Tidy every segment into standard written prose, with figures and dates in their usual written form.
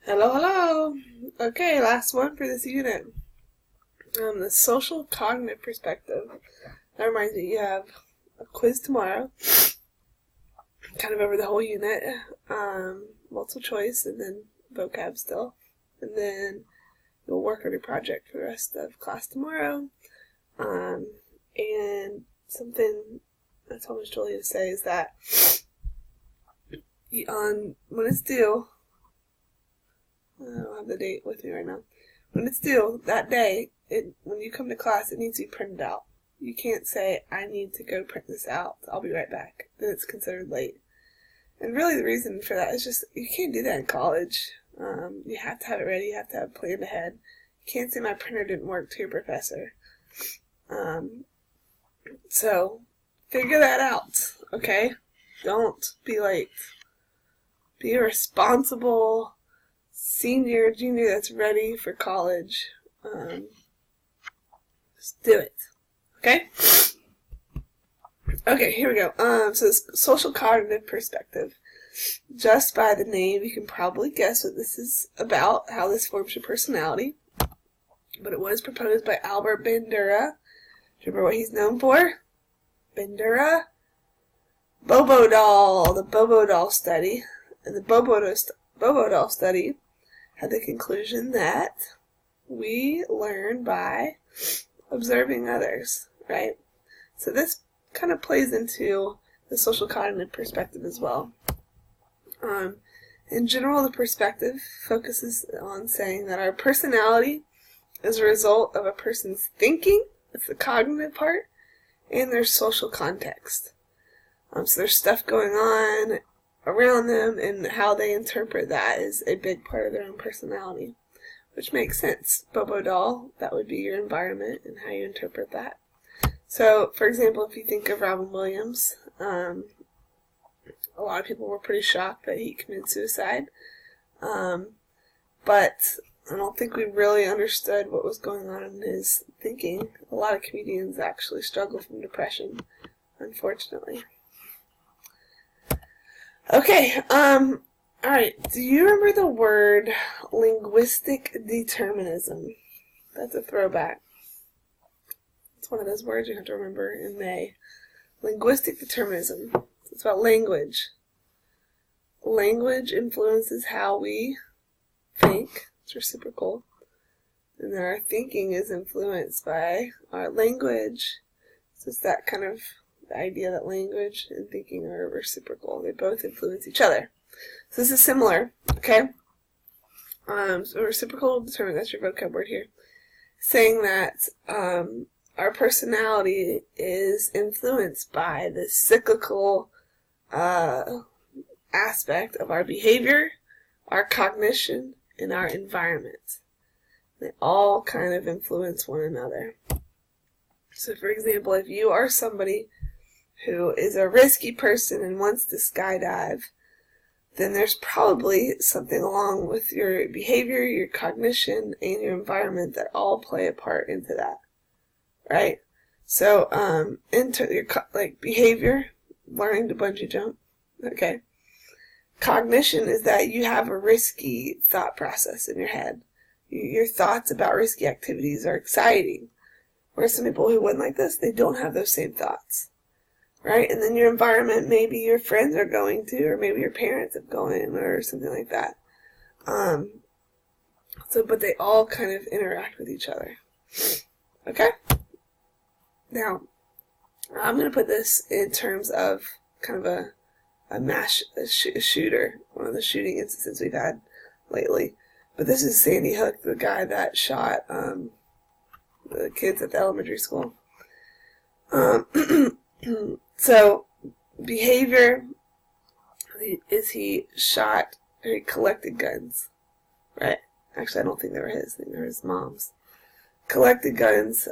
Hello, hello. Okay, last one for this unit. The social cognitive perspective. That reminds me, you have a quiz tomorrow, kind of over the whole unit. Multiple choice, and then vocab still. And then you'll work on your project for the rest of class tomorrow. And something I told Miss Julia to say is that when it's due, I don't have the date with me right now. When it's due, that day, when you come to class, it needs to be printed out. You can't say, I need to go print this out. I'll be right back. Then it's considered late. And really the reason for that is just, you can't do that in college. You have to have it ready. You have to have it planned ahead. You can't say my printer didn't work to your professor. So, figure that out, okay? Don't be late. Be a responsible senior, junior that's ready for college. Just do it. Okay? Okay, here we go. So this social cognitive perspective. Just by the name, you can probably guess what this is about, how this forms your personality. But it was proposed by Albert Bandura. Do you remember what he's known for? Bandura? Bobo doll, the Bobo doll study. And the Bobo doll study had the conclusion that we learn by observing others, right? So this kind of plays into the social cognitive perspective as well. In general, the perspective focuses on saying that our personality is a result of a person's thinking, that's the cognitive part, and their social context. So there's stuff going on around them, and how they interpret that is a big part of their own personality, which makes sense. Bobo doll, that would be your environment and how you interpret that. So, for example, if you think of Robin Williams, a lot of people were pretty shocked that he committed suicide, but I don't think we really understood what was going on in his thinking. A lot of comedians actually struggle from depression, unfortunately. Okay, alright, do you remember the word linguistic determinism? That's a throwback. It's one of those words you have to remember in May. Linguistic determinism. It's about language. Language influences how we think. It's reciprocal. And our thinking is influenced by our language. So it's that kind of the idea that language and thinking are reciprocal. They both influence each other. So this is similar, okay? So reciprocal determinism, that's your vocab word here. Saying that our personality is influenced by the cyclical aspect of our behavior, our cognition, and our environment. They all kind of influence one another. So for example, if you are somebody who is a risky person and wants to skydive, then there's probably something along with your behavior, your cognition, and your environment that all play a part into that, right? So, into your behavior, learning to bungee jump, okay. Cognition is that you have a risky thought process in your head. Your thoughts about risky activities are exciting. Whereas some people who wouldn't like this, they don't have those same thoughts. Right? And then your environment, maybe your friends are going to, or maybe your parents have gone, or something like that. But they all kind of interact with each other. Okay? Now, I'm going to put this in terms of kind of a shooter, one of the shooting instances we've had lately. But this is Sandy Hook, the guy that shot the kids at the elementary school. So, behavior is he shot, or he collected guns, right? Actually, I don't think they were his. I think they were his mom's. Collected guns.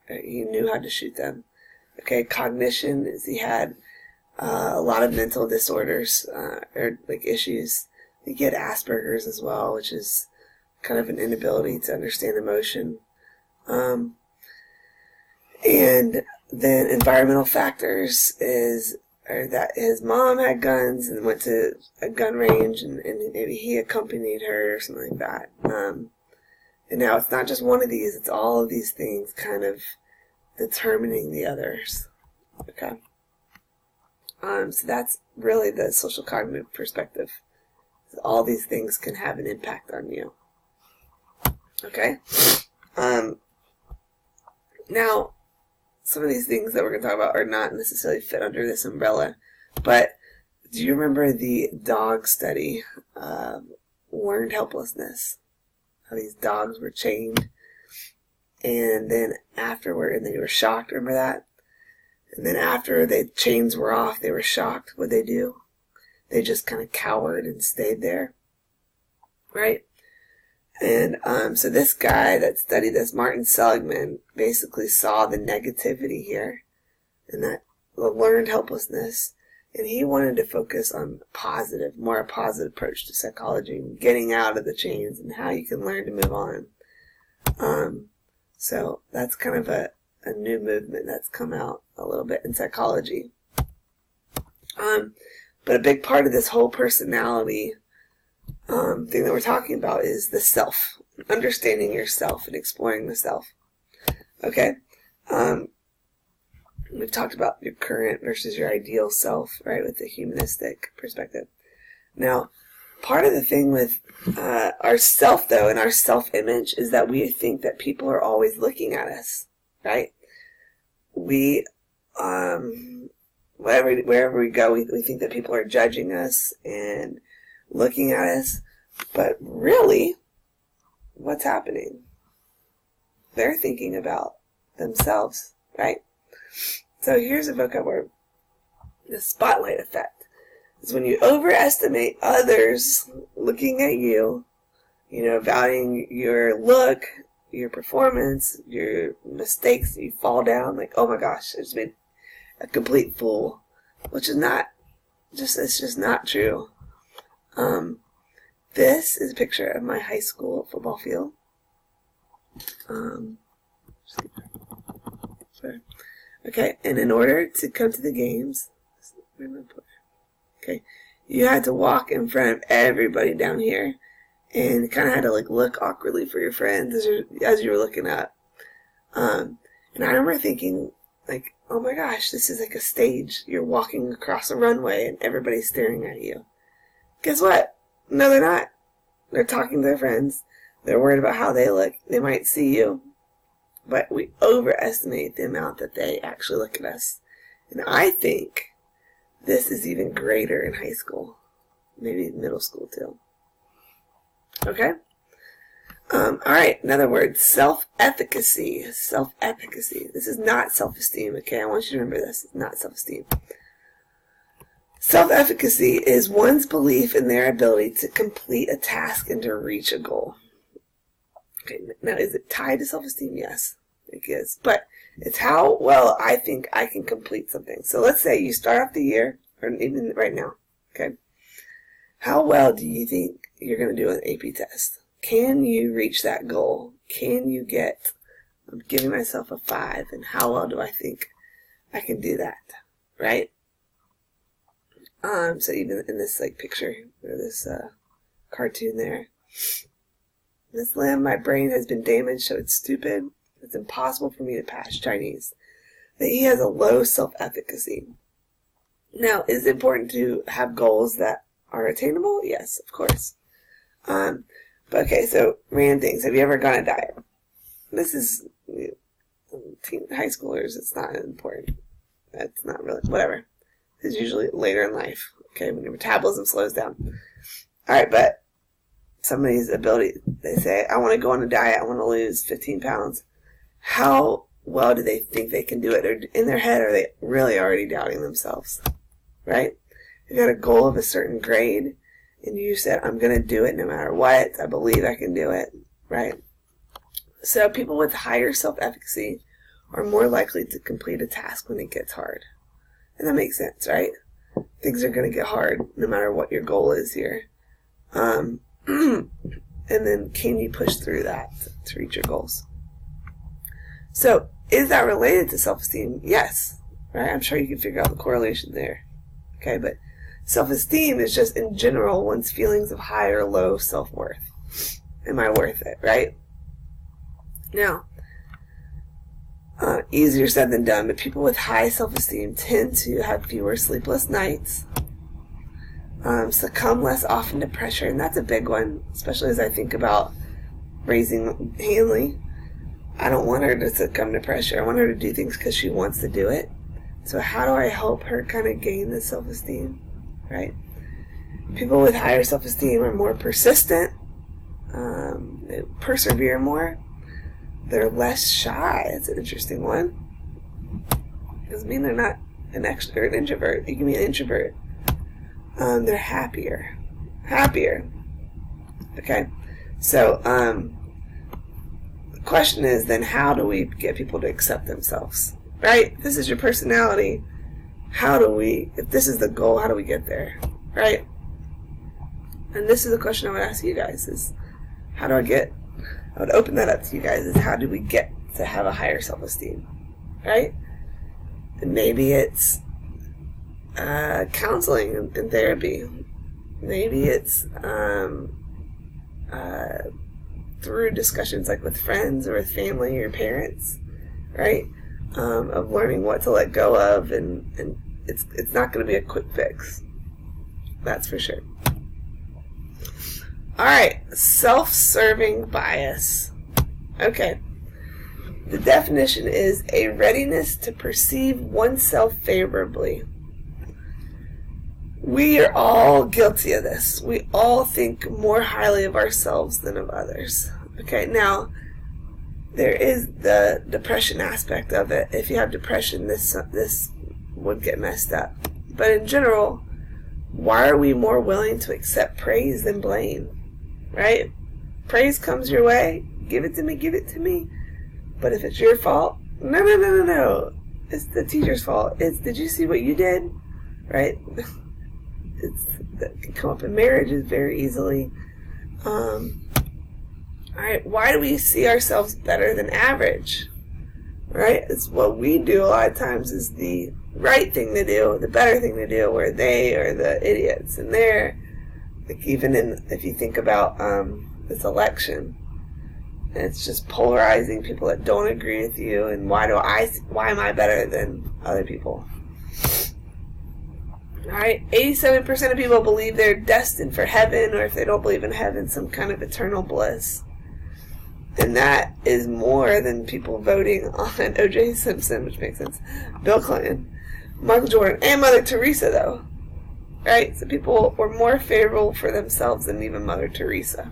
He knew how to shoot them. Okay, cognition is he had a lot of mental disorders, or issues. He had Asperger's as well, which is kind of an inability to understand emotion. And then environmental factors is or that his mom had guns and went to a gun range and maybe he accompanied her or something like that. And now it's not just one of these, it's all of these things kind of determining the others. Okay. So that's really the social cognitive perspective. All these things can have an impact on you. Okay? Now, some of these things that we're going to talk about are not necessarily fit under this umbrella, but do you remember the dog study of learned helplessness? How these dogs were chained, and then afterward, and they were shocked, remember that? And then after the chains were off, they were shocked. What'd they do? They just kind of cowered and stayed there, right? And so this guy that studied this, Martin Seligman, basically saw the negativity here and that the learned helplessness, and he wanted to focus on more a positive approach to psychology and getting out of the chains and how you can learn to move on. So that's kind of a new movement that's come out a little bit in psychology. But a big part of this whole personality thing that we're talking about is the self, understanding yourself and exploring the self. Okay? We've talked about your current versus your ideal self, right, with the humanistic perspective. Now, part of the thing with our self, though, and our self-image is that we think that people are always looking at us, right? We, wherever we go, we think that people are judging us and looking at us, but really, what's happening? They're thinking about themselves, right? So here's a vocab word. The spotlight effect is when you overestimate others looking at you, valuing your look, your performance, your mistakes, you fall down like, oh my gosh, I just made a complete fool, which is it's just not true. This is a picture of my high school football field. Okay, and in order to come to the games, okay, you had to walk in front of everybody down here, and kind of had to look awkwardly for your friends as you were looking up. And I remember thinking, oh my gosh, this is like a stage. You're walking across a runway, and everybody's staring at you. Guess what? No, they're not. They're talking to their friends. They're worried about how they look. They might see you. But we overestimate the amount that they actually look at us. And I think this is even greater in high school. Maybe middle school too. Okay? Alright, another word. Self-efficacy. Self-efficacy. This is not self-esteem, okay? I want you to remember this. It's not self-esteem. Self-efficacy is one's belief in their ability to complete a task and to reach a goal. Okay, now is it tied to self-esteem? Yes, it is. But it's how well I think I can complete something. So let's say you start off the year, or even right now, okay? How well do you think you're going to do an AP test? Can you reach that goal? Can you get, I'm giving myself a 5, and how well do I think I can do that, right? So even in this picture, or this cartoon there, this limb, my brain has been damaged, so it's stupid. It's impossible for me to pass Chinese. That he has a low self-efficacy. Now, is it important to have goals that are attainable? Yes, of course. But okay, so random things. Have you ever gone on a diet? This is high schoolers. It's not important. It's not really, whatever. It's usually later in life, okay, when your metabolism slows down. Alright, but somebody's ability, they say, I want to go on a diet, I want to lose 15 pounds. How well do they think they can do it? Or in their head, are they really already doubting themselves? Right? You got a goal of a certain grade, and you said, I'm going to do it no matter what. I believe I can do it. Right? So people with higher self-efficacy are more likely to complete a task when it gets hard. And that makes sense, right? Things are going to get hard no matter what your goal is here. And then can you push through that to reach your goals? So, is that related to self-esteem? Yes. Right? I'm sure you can figure out the correlation there. Okay, but self-esteem is just in general one's feelings of high or low self-worth. Am I worth it, right? Now, easier said than done, but people with high self-esteem tend to have fewer sleepless nights, succumb less often to pressure, and that's a big one, especially as I think about raising Hanley. I don't want her to succumb to pressure. I want her to do things because she wants to do it. So how do I help her kind of gain this self-esteem, right? People with higher self-esteem are more persistent, they persevere more, they're less shy. It's an interesting one. Doesn't mean they're not an extrovert or an introvert. You can be an introvert. They're happier. Okay, so the question is then, how do we get people to accept themselves? Right? If this is your personality, if this is the goal, how do we get there? Right? And this is the question I would ask you guys is, I would open that up to you guys, is how do we get to have a higher self-esteem? Right? And maybe it's counseling and therapy. Maybe it's through discussions like with friends or with family or parents, right? Of learning what to let go of, and it's not going to be a quick fix. That's for sure. Alright, self-serving bias. Okay. The definition is a readiness to perceive oneself favorably. We are all guilty of this. We all think more highly of ourselves than of others. Okay, now, there is the depression aspect of it. If you have depression, this would get messed up. But in general, why are we more willing to accept praise than blame? Right? Praise comes your way. Give it to me. But if it's your fault, no. It's the teacher's fault. Did you see what you did? Right? That can come up in marriages very easily. Alright, why do we see ourselves better than average? Right? It's what we do a lot of times is the right thing to do, the better thing to do, where they are the idiots. And they're, like, if you think about this election, it's just polarizing people that don't agree with you, and why am I better than other people? Alright, 87% of people believe they're destined for heaven, or if they don't believe in heaven, some kind of eternal bliss. And that is more than people voting on O.J. Simpson, which makes sense, Bill Clinton, Michael Jordan, and Mother Teresa, though. Right? So people were more favorable for themselves than even Mother Teresa.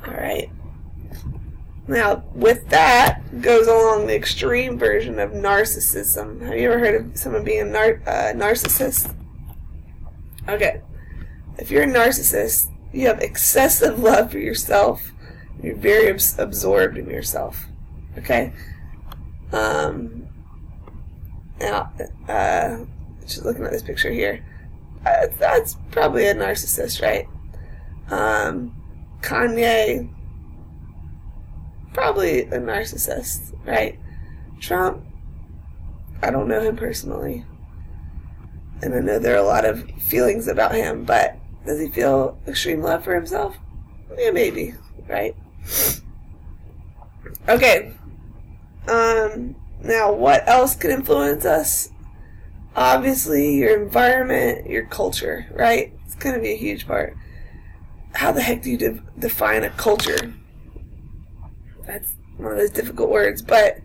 Alright. Now, with that goes along the extreme version of narcissism. Have you ever heard of someone being a narcissist? Okay. If you're a narcissist, you have excessive love for yourself. You're very absorbed in yourself. Okay? Now, just looking at this picture here, that's probably a narcissist, right? Kanye, probably a narcissist, right? Trump, I don't know him personally, and I know there are a lot of feelings about him, but does he feel extreme love for himself? Yeah, maybe, right? Okay. Now, what else can influence us? Obviously, your environment, your culture, right? It's going to be a huge part. How the heck do you define a culture? That's one of those difficult words, but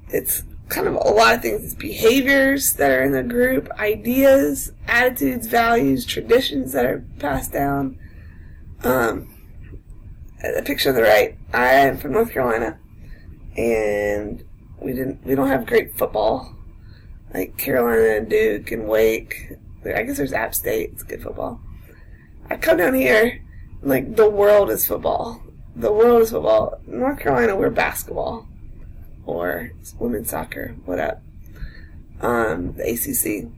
it's kind of a lot of things. It's behaviors that are in the group, ideas, attitudes, values, traditions that are passed down. The picture on the right, I am from North Carolina, and we don't have great football. Like Carolina and Duke and Wake. I guess there's App State. It's good football. I come down here, and like the world is football. The world is football. In North Carolina, we're basketball. Or women's soccer. What up? The ACC.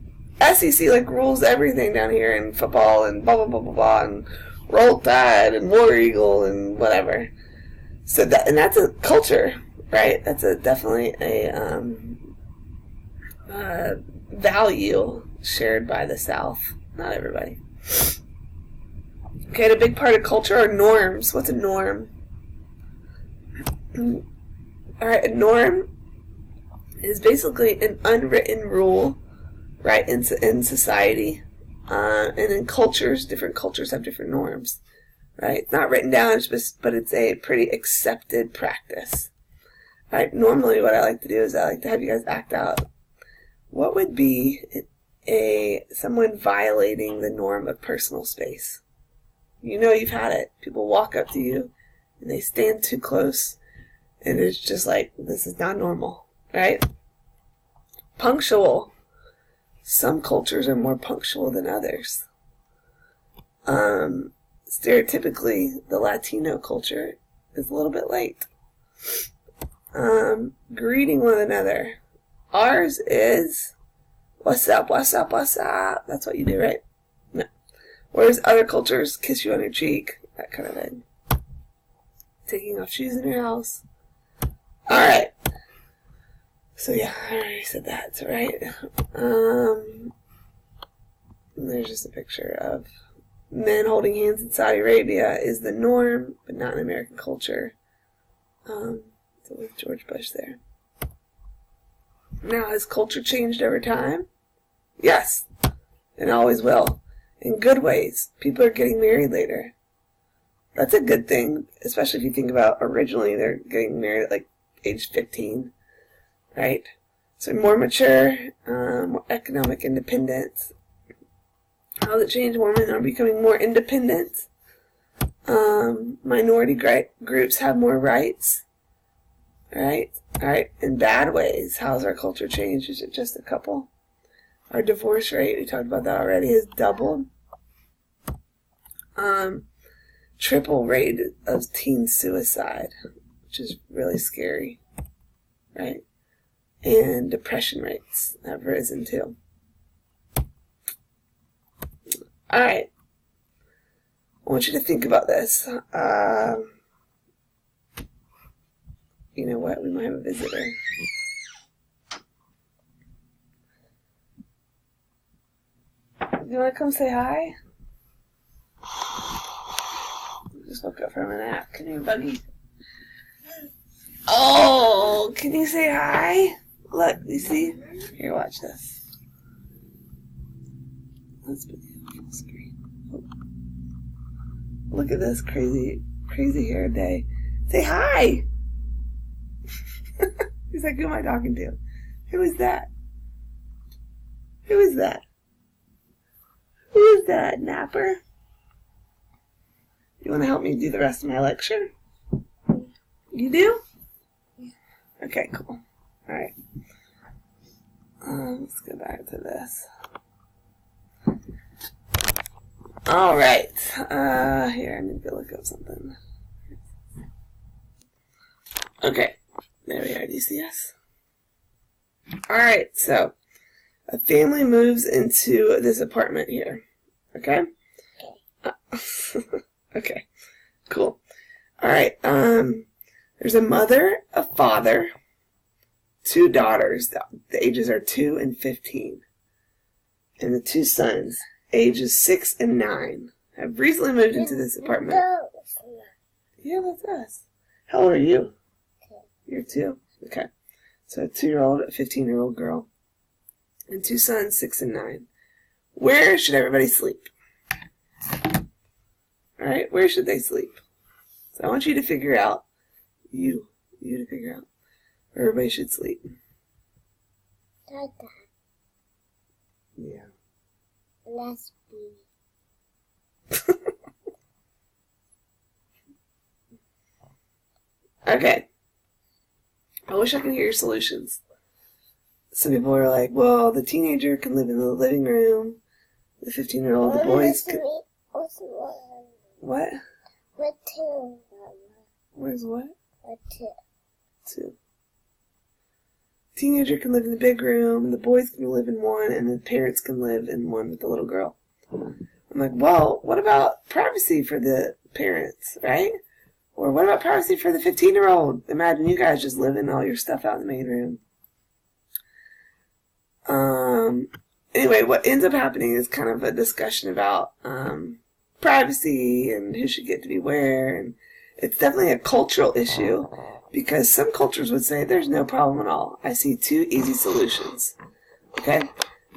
SEC like rules everything down here in football and blah, blah, blah, blah, blah. And Roll Tide and War Eagle and whatever. So that's a culture, right? That's definitely a value shared by the South. Not everybody. Okay, and a big part of culture are norms. What's a norm? Alright, a norm is basically an unwritten rule, right, in society. And in cultures, different cultures have different norms, right? It's not written down, but it's a pretty accepted practice. Right? Normally what I like to do is I like to have you guys act out what would be someone violating the norm of personal space. You know you've had it. People walk up to you and they stand too close and it's just like, this is not normal, right? Punctual. Some cultures are more punctual than others. Stereotypically, the Latino culture is a little bit late. Greeting one another. Ours is, what's up, what's up, what's up? That's what you do, right? No. Whereas other cultures, kiss you on your cheek, that kind of thing. Taking off shoes in your house. Alright. So yeah, I already said that, right? There's just a picture of men holding hands in Saudi Arabia is the norm, but not in American culture. So with George Bush there. Now, has culture changed over time? Yes, and always will. In good ways. People are getting married later. That's a good thing, especially if you think about originally they're getting married at like age 15. Right? So more mature, more economic independence. How does it change? Women are becoming more independent. Minority groups have more rights. Right? Alright, in bad ways. How's our culture changed? Is it just a couple? Our divorce rate, we talked about that already, has doubled. Triple rate of teen suicide, which is really scary. Right? And depression rates have risen too. Alright. I want you to think about this. You know what? We might have a visitor. You want to come say hi? Just woke up from a nap. Come here, Buggy. Oh, can you say hi? Look, you see? Here, watch this. Let's put the full screen. Oh. Look at this crazy hair day. Say hi! He's like, who am I talking to? Who is that? Who is that? Who is that, Napper? You want to help me do the rest of my lecture? You do? Okay, cool. Alright. Let's go back to this. Alright. Here, I need to look up something. Okay. There we are. Do you see us? Alright, so a family moves into this apartment here. Okay? Okay. Cool. Alright, there's a mother, a father, 2 daughters. The ages are 2 and 15. And the 2 sons, ages 6 and 9, have recently moved into this apartment. Yeah, that's us. How old are you? You're 2? Okay. So a 2-year-old, a 15-year-old girl, and 2 sons, 6 and 9. Where should everybody sleep? Alright, where should they sleep? So I want you to figure out, you to figure out where everybody should sleep. Dada. Yeah. Lesbian. Okay. I wish I could hear your solutions. Some people are like, well, the teenager can live in the living room. The 15-year-old, the boys can... What? What 2? Where's what? What 2? 2. Teenager can live in the big room, the boys can live in one, and the parents can live in one with the little girl. I'm like, well, what about privacy for the parents, right? Or what about privacy for the 15-year-old? Imagine you guys just living all your stuff out in the main room. anyway, what ends up happening is kind of a discussion about privacy and who should get to be where, and it's definitely a cultural issue because some cultures would say there's no problem at all. I see two easy solutions. Okay?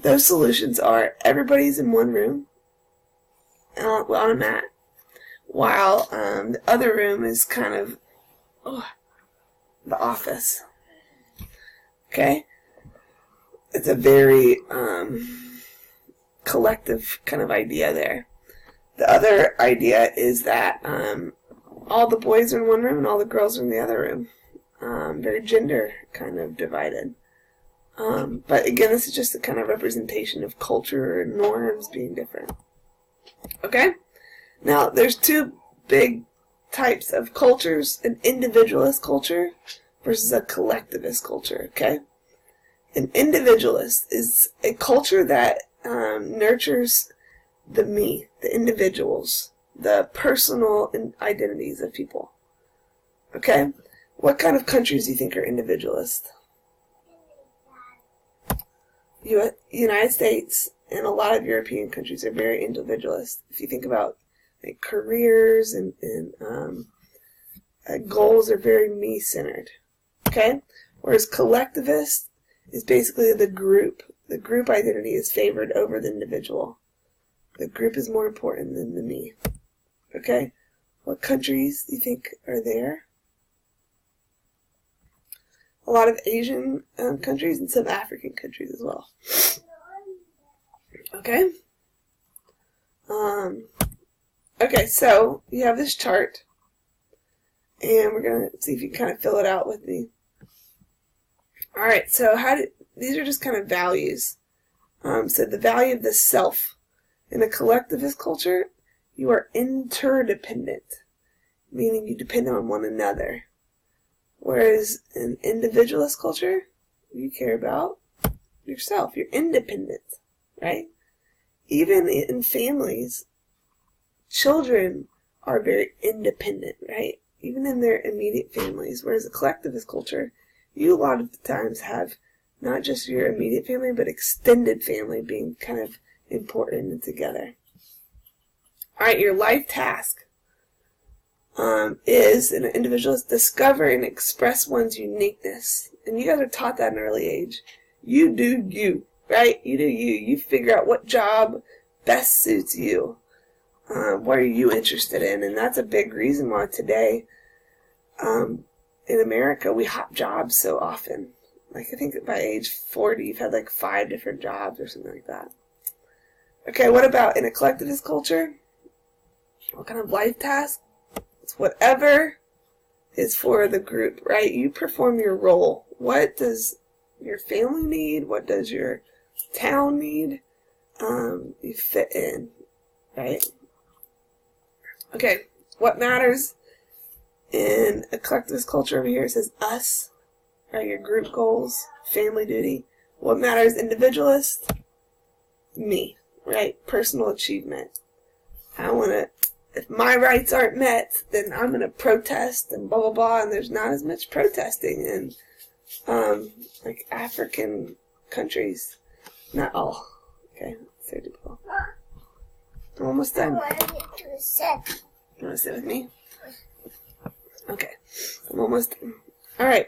Those solutions are everybody's in one room on a mat, while the other room is kind of the office. Okay? It's a very collective kind of idea there. The other idea is that all the boys are in one room and all the girls are in the other room. Very gender kind of divided. But again, this is just a kind of representation of culture and norms being different. Okay? Now, there's two big types of cultures: an individualist culture versus a collectivist culture. Okay? An individualist is a culture that nurtures the me, the individuals, the personal identities of people. Okay? What kind of countries do you think are individualist? United States and a lot of European countries are very individualist. If you think about like careers and goals are very me-centered. Okay? Whereas collectivist is basically the group. The group identity is favored over the individual. The group is more important than the me. Okay? What countries do you think are there? A lot of Asian countries and some African countries as well. Okay? Okay, so you have this chart. And we're going to see if you can kind of fill it out with me. Alright, so these are just kind of values. So the value of the self. In a collectivist culture, you are interdependent, meaning you depend on one another. Whereas in individualist culture, you care about yourself. You're independent, right? Even in families, children are very independent, right? Even in their immediate families. Whereas a collectivist culture, you a lot of the times have not just your immediate family, but extended family being kind of important and together. Alright, your life task is, in an individualist, discover and express one's uniqueness. And you guys are taught that at an early age. You do you, right? You do you. You figure out what job best suits you. What are you interested in? And that's a big reason why today, in America, we hop jobs so often. Like, I think by age 40, you've had like 5 different jobs or something like that. Okay, what about in a collectivist culture? What kind of life task? It's whatever is for the group, right? You perform your role. What does your family need? What does your town need? You fit in, right? Okay, what matters in a collectivist culture over here? It says us, right? Your group goals, family duty. What matters individualist? Me, right? Personal achievement. If my rights aren't met, then I'm going to protest and blah, blah, blah, and there's not as much protesting in, like, African countries. Not all. Okay, so typical. I'm almost done. I want you to sit. You want to sit with me? Okay, I'm almost done. Alright.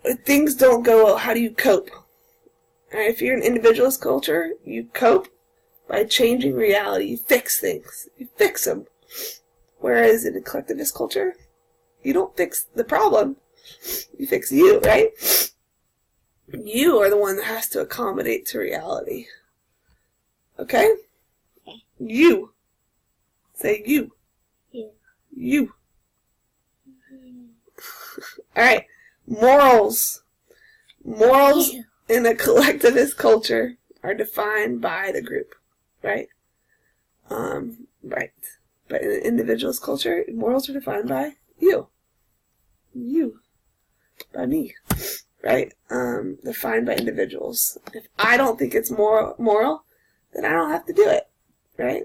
If things don't go well, how do you cope? Alright, if you're an individualist culture, you cope by changing reality. You fix things. You fix them. Whereas in a collectivist culture, you don't fix the problem. You fix you, right? You are the one that has to accommodate to reality. Okay? You. Say you. You. You. Alright. Morals. Morals in a collectivist culture are defined by the group. Right? Right. But in an individualist culture, morals are defined by you. You. By me. Right? Defined by individuals. If I don't think it's moral, then I don't have to do it. Right?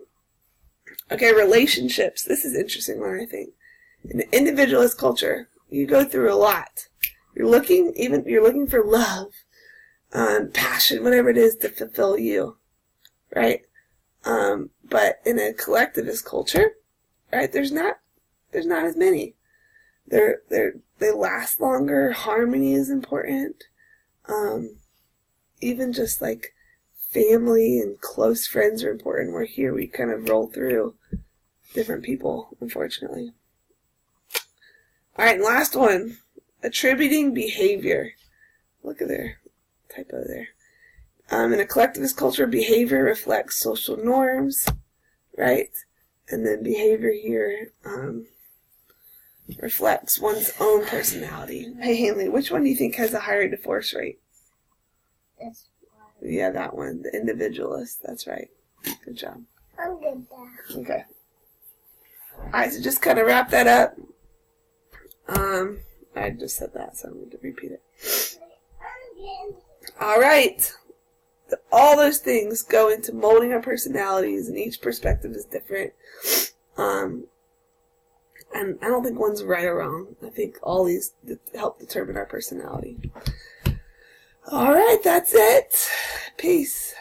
Okay, relationships. This is an interesting one, I think. In an individualist culture, you go through a lot. You're looking for love. passion, whatever it is to fulfill you, right? But in a collectivist culture, right, there's not as many. They last longer. Harmony is important. Even just like family and close friends are important. Where here we kind of roll through different people, unfortunately. All right, last one. Attributing behavior. Look at their typo there. In a collectivist culture, behavior reflects social norms, right? And then behavior here reflects one's own personality. Hey, Hanley, which one do you think has a higher divorce rate? This one. Yeah, that one. The individualist. That's right. Good job. I'm good now. Okay. Alright, so just kind of wrap that up. I just said that, so I'm going to repeat it. Alright. All those things go into molding our personalities, and each perspective is different. And I don't think one's right or wrong. I think all these help determine our personality. Alright, that's it. Peace.